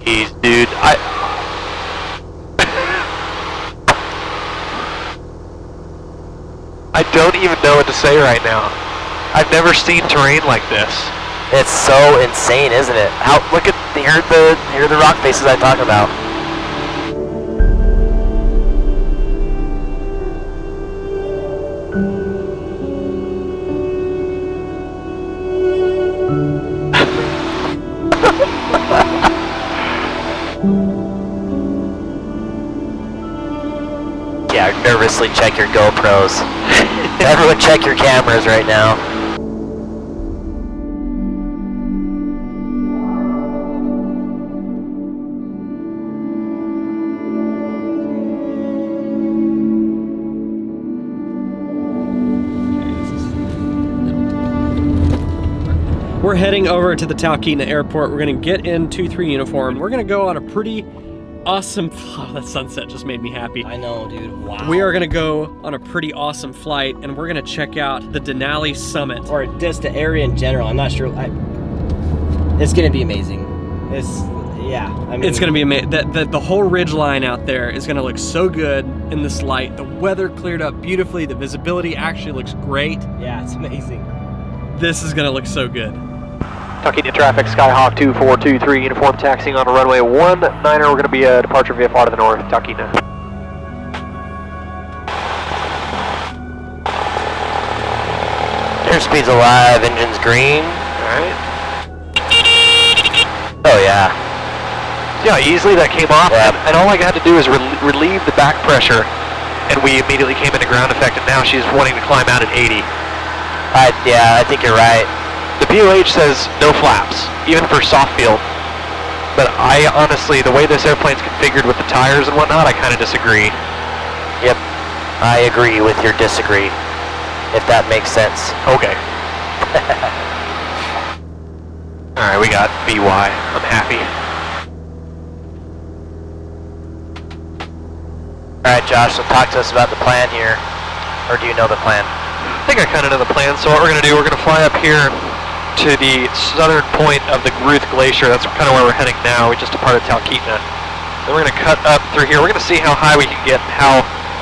Jeez, dude, I don't even know what to say right now. I've never seen terrain like this. It's so insane, isn't it? Look at here are the rock faces I talk about. Yeah, nervously check your GoPros. Everyone check your cameras right now. We're heading over to the Talkeetna Airport. We're gonna get in 2-3 uniform. We're gonna go on a pretty awesome, oh, that sunset just made me happy. I know, dude, wow. We are gonna go on a pretty awesome flight and we're gonna check out the Denali Summit. Or just the area in general, I'm not sure. It's gonna be amazing. I mean. It's gonna be amazing. The whole ridge line out there is gonna look so good in this light. The weather cleared up beautifully. The visibility actually looks great. Yeah, it's amazing. This is gonna look so good. Talkeetna traffic, Skyhawk 2423, uniform taxiing on a runway 19er. We're going to be a departure VFR to the north, Talkeetna. Airspeed's alive, engine's green. Alright. Oh yeah. See how easily that came off? Yeah. And all I had to do is relieve the back pressure, and we immediately came into ground effect, and now she's wanting to climb out at 80. Yeah, I think you're right. The BOH says no flaps, even for soft field. But I honestly, the way this airplane's configured with the tires and whatnot, I kind of disagree. Yep, I agree with your disagree, if that makes sense. Okay. Alright, we got VY. I'm happy. Alright, Josh, so talk to us about the plan here. Or do you know the plan? I think I kind of know the plan. So what we're going to do, we're going to fly up here to the southern point of the Ruth Glacier. That's kind of where we're heading now. We just departed Talkeetna. Then we're going to cut up through here. We're going to see how high we can get,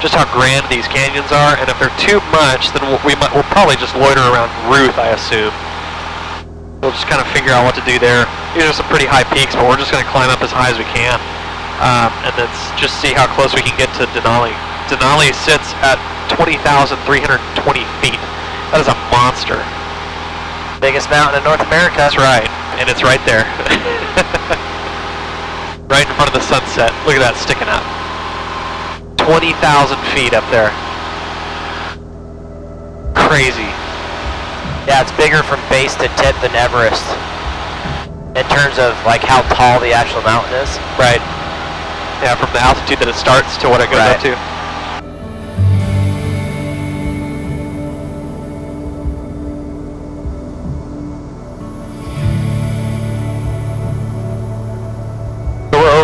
just how grand these canyons are. And if they're too much, then we'll probably just loiter around Ruth, I assume. We'll just kind of figure out what to do there. These are some pretty high peaks, but we're just going to climb up as high as we can. And then just see how close we can get to Denali. Denali sits at 20,320 feet. That is a monster. Biggest mountain in North America. That's right, and it's right there. Right in front of the sunset. Look at that sticking up. 20,000 feet up there. Crazy. Yeah, it's bigger from base to tip than Everest. In terms of like how tall the actual mountain is. Right. Yeah, from the altitude that it starts to what it goes up to.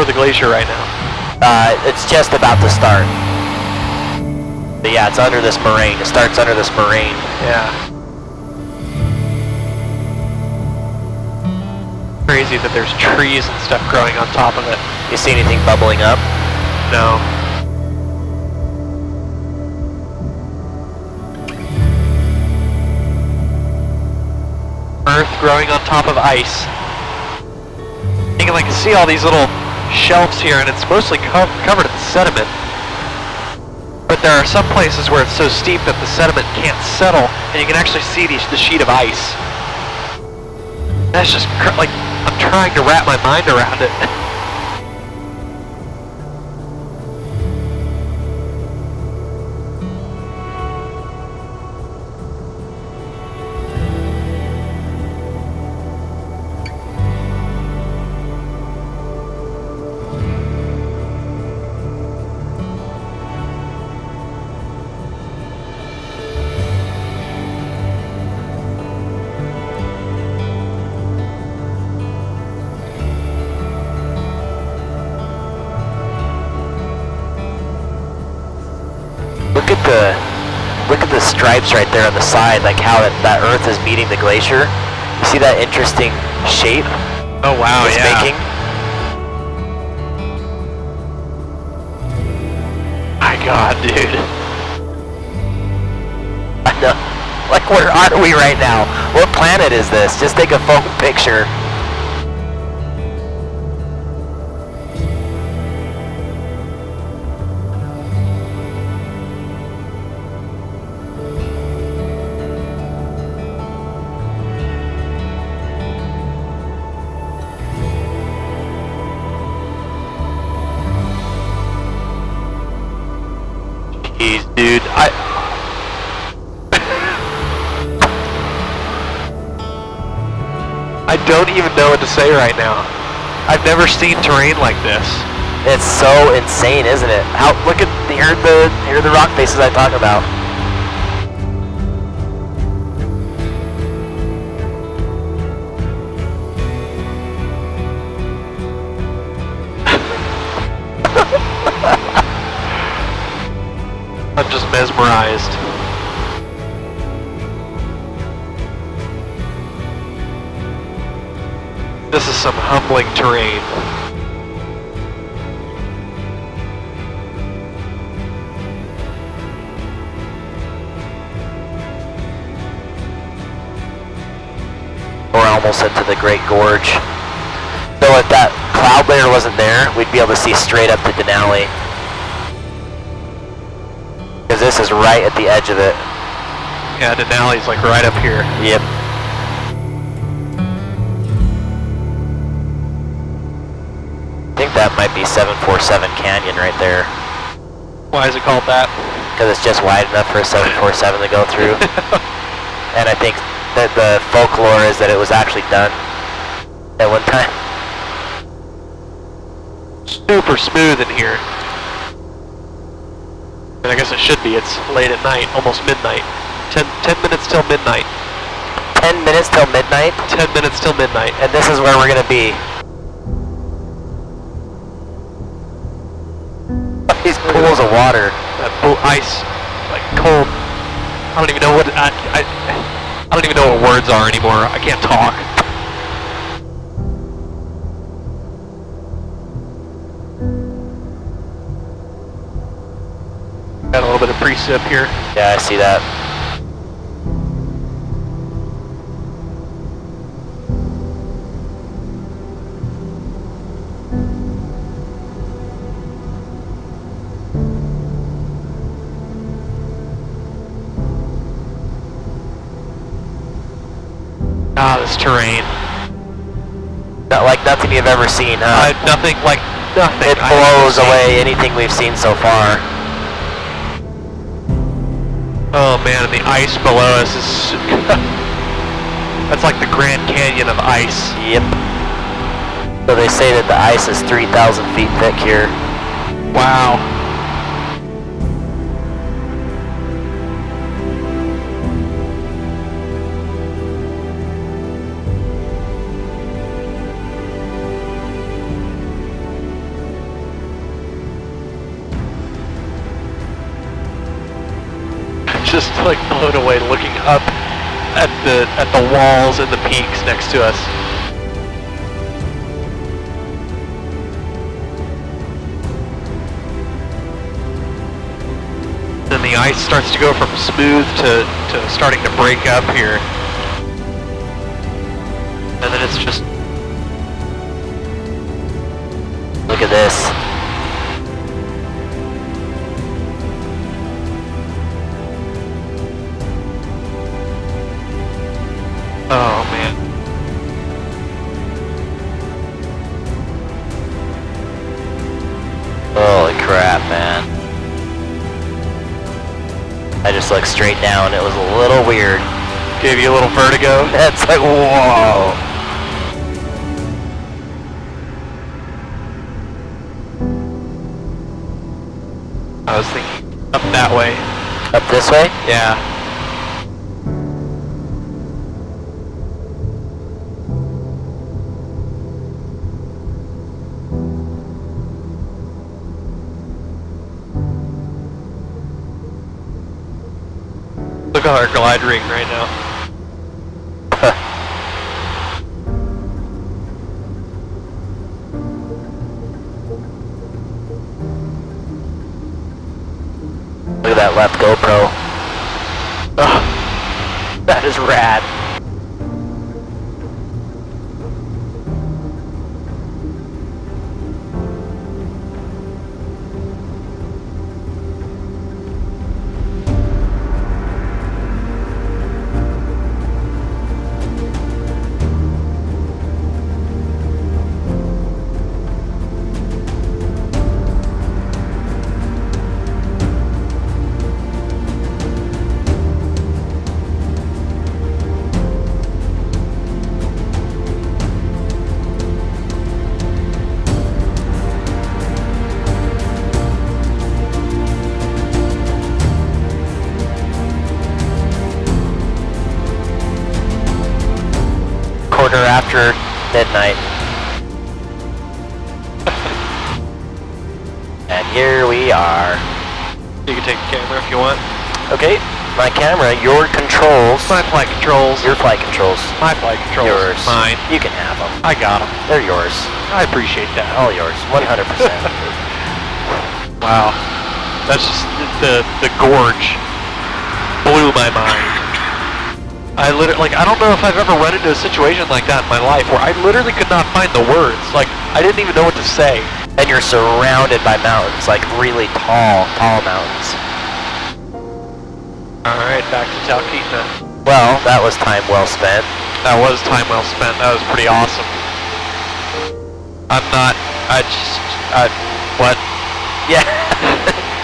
The glacier right now. It's just about to start. But yeah, it's under this moraine. It starts under this moraine. Yeah. Crazy that there's trees and stuff growing on top of it. You see anything bubbling up? No. Earth growing on top of ice. You can like see all these little shelves here, and it's mostly covered in sediment. But there are some places where it's so steep that the sediment can't settle, and you can actually see the sheet of ice. That's just like, I'm trying to wrap my mind around it. Look at the stripes right there on the side, like how that earth is meeting the glacier. You see that interesting shape Oh wow, it's yeah. making? God, dude. I know. Like, where are we right now? What planet is this? Just take a phone picture. Jeez, dude. I don't even know what to say right now. I've never seen terrain like this. It's so insane, isn't it? How, look at, here are the rock faces I talk about. I'm just mesmerized. This is some humbling terrain. We're almost into the Great Gorge. So if that cloud layer wasn't there, we'd be able to see straight up to Denali. Because this is right at the edge of it. Yeah, Denali's like right up here. Yep. I think that might be 747 Canyon right there. Why is it called that? Because it's just wide enough for a 747 to go through. And I think that the folklore is that it was actually done at one time. Super smooth in here. And I guess it should be. It's late at night, almost midnight. 10 minutes till midnight. 10 minutes till midnight? 10 minutes till midnight. And this is where we're gonna be. These pools of water. That ice, like cold. I don't even know what I don't even know what words are anymore. I can't talk. Got a little bit of precip here. Yeah, I see that. Ah, this terrain. Not like nothing you've ever seen, huh? Nothing like nothing. It blows away anything we've seen so far. Oh man, and the ice below us is... That's like the Grand Canyon of ice. Yep. So they say that the ice is 3,000 feet thick here. Wow. Just like blown away looking up at the walls and the peaks next to us. Then the ice starts to go from smooth to starting to break up here. And then it's just... Look at this. Oh man. Holy crap, man. I just looked straight down. It was a little weird. Gave you a little vertigo? It's like, whoa. I was thinking up that way. Up this way? Yeah. Look at our glide ring right now. at that left GoPro. Oh, that is rad. Quarter after midnight. And here we are. You can take the camera if you want. Okay, my camera, your controls. My flight controls. Your flight controls. My flight controls. Yours. Mine. You can have them. I got them. They're yours. I appreciate that. All yours. 100%. Wow. That's just the gorge blew my mind. I don't know if I've ever run into a situation like that in my life where I literally could not find the words. Like, I didn't even know what to say. And you're surrounded by mountains, like really tall mountains. Alright, back to Talkeetna. Well, that was time well spent. That was time well spent. That was pretty awesome. What? Yeah.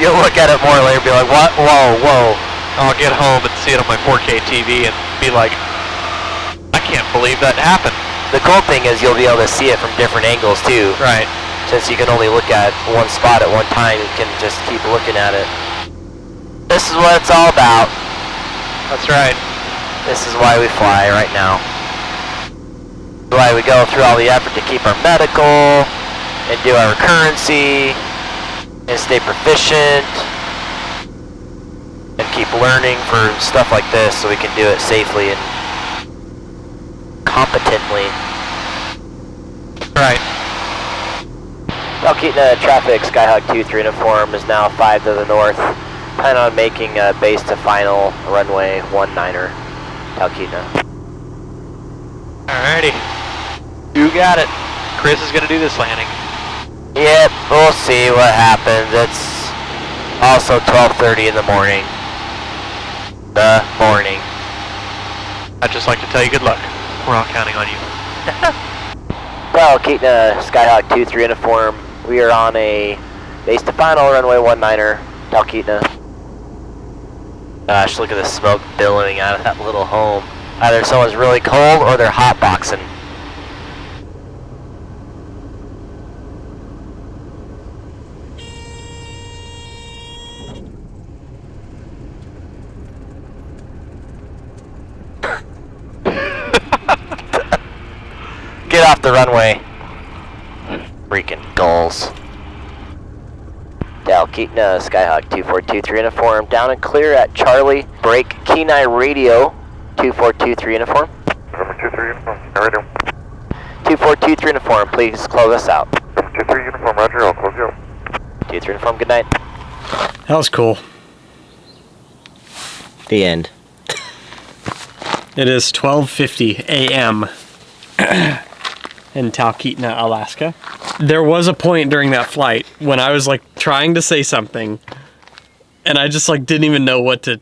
You'll look at it more later and be like, what? Whoa. I'll get home and see it on my 4K TV and be like, I can't believe that happened. The cool thing is you'll be able to see it from different angles too. Right. Since you can only look at one spot at one time, you can just keep looking at it. This is what it's all about. That's right. This is why we fly right now. Why we go through all the effort to keep our medical, and do our currency, and stay proficient, and keep learning for stuff like this so we can do it safely and competently. Right. Talkeetna traffic, Skyhawk 2-3 uniform is now 5 to the north. Plan on making base to final runway 19er, Talkeetna. Alrighty. You got it. Chris is gonna do this landing. Yep, we'll see what happens. It's also 12:30 in the morning. I'd just like to tell you good luck. We're all counting on you. Talkeetna, Skyhawk 2-3 uniform. We are on a base to final runway 19er, Talkeetna. Gosh, look at the smoke billowing out of that little home. Either someone's really cold or they're hotboxing. Get off the runway. Freaking gulls. Talkeetna, Skyhawk 2423 uniform. Down and clear at Charlie. Break Kenai Radio. 2423 uniform. 2423 uniform, radio. 2423 uniform, please close us out. 2423 uniform, roger, I'll close you out. 23 uniform, good night. That was cool. The end. It is 12:50 a.m. in Talkeetna, Alaska. There was a point during that flight when I was like trying to say something and I just like didn't even know what to,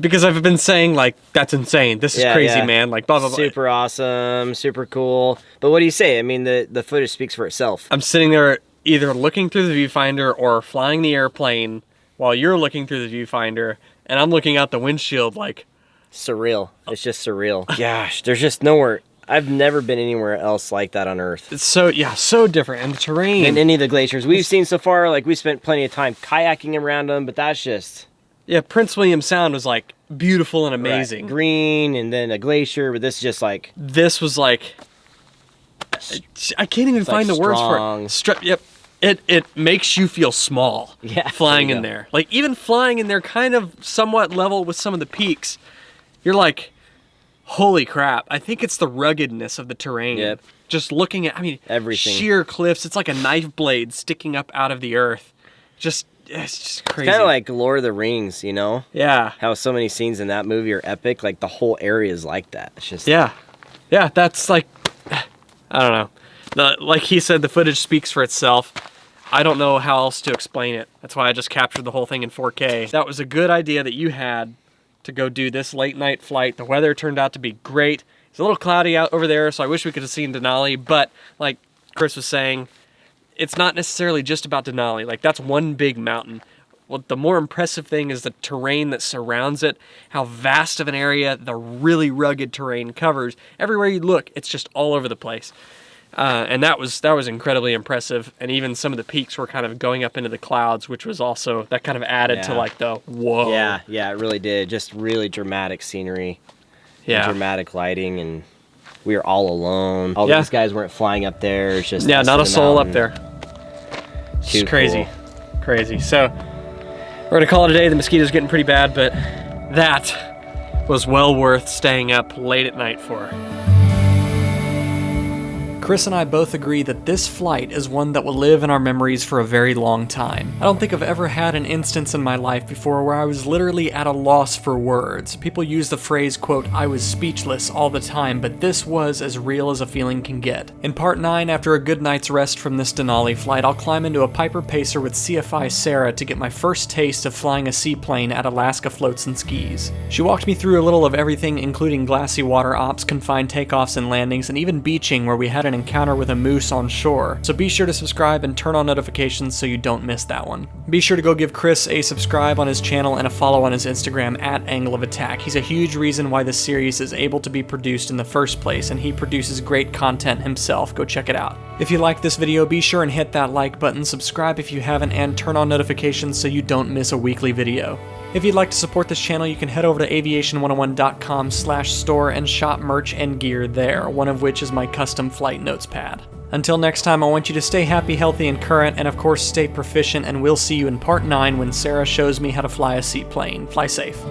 because I've been saying like, that's insane, this is crazy, man, like blah blah blah. Super awesome, super cool. But what do you say? I mean, the footage speaks for itself. I'm sitting there either looking through the viewfinder or flying the airplane while you're looking through the viewfinder, and I'm looking out the windshield like... Surreal. It's just surreal. Gosh, there's just nowhere... I've never been anywhere else like that on Earth. It's so, so different. And the terrain. And any of the glaciers we've seen so far, like we spent plenty of time kayaking around them, but that's just... Yeah, Prince William Sound was like beautiful and amazing. Right. Green and then a glacier, but this is just like... This was like... I can't even find like the words for it. Yep. It makes you feel small. Yeah, flying there you in go. there. Like even flying in there kind of somewhat level with some of the peaks. You're like, holy crap. I think it's the ruggedness of the terrain. Yep. Just looking at, I mean, everything. Sheer cliffs. It's like a knife blade sticking up out of the earth. Just, it's just crazy. Kind of like Lord of the Rings, you know? Yeah. How so many scenes in that movie are epic. Like, the whole area is like that. It's just... Yeah. Yeah, that's like... I don't know. Like he said, the footage speaks for itself. I don't know how else to explain it. That's why I just captured the whole thing in 4K. That was a good idea that you had to go do this late night flight. The weather turned out to be great. It's a little cloudy out over there, so I wish we could have seen Denali, but like Chris was saying, it's not necessarily just about Denali. Like, that's one big mountain. Well, the more impressive thing is the terrain that surrounds it, how vast of an area the really rugged terrain covers. Everywhere you look, it's just all over the place. And that was incredibly impressive. And even some of the peaks were kind of going up into the clouds, which was also, that kind of added to like the whoa. Yeah, it really did. Just really dramatic scenery. Yeah. Dramatic lighting, and we were all alone. All these guys weren't flying up there. It's just yeah, us not in a the soul mountain. up there. It's Too crazy. cool. Crazy. So we're going to call it a day. The mosquito's getting pretty bad, but that was well worth staying up late at night for. Chris and I both agree that this flight is one that will live in our memories for a very long time. I don't think I've ever had an instance in my life before where I was literally at a loss for words. People use the phrase, quote, I was speechless all the time, but this was as real as a feeling can get. In part 9, after a good night's rest from this Denali flight, I'll climb into a Piper Pacer with CFI Sarah to get my first taste of flying a seaplane at Alaska Floats and Skis. She walked me through a little of everything, including glassy water ops, confined takeoffs and landings, and even beaching, where we had an encounter with a moose on shore. So be sure to subscribe and turn on notifications so you don't miss that one. Be sure to go give Chris a subscribe on his channel and a follow on his Instagram at Angle of Attack. He's a huge reason why this series is able to be produced in the first place, and he produces great content himself. Go check it out. If you like this video, be sure and hit that like button, subscribe if you haven't, and turn on notifications so you don't miss a weekly video. If you'd like to support this channel, you can head over to aviation101.com/store and shop merch and gear there, one of which is my custom flight notes pad. Until next time, I want you to stay happy, healthy, and current, and of course stay proficient, and we'll see you in part 9 when Sarah shows me how to fly a seaplane. Fly safe.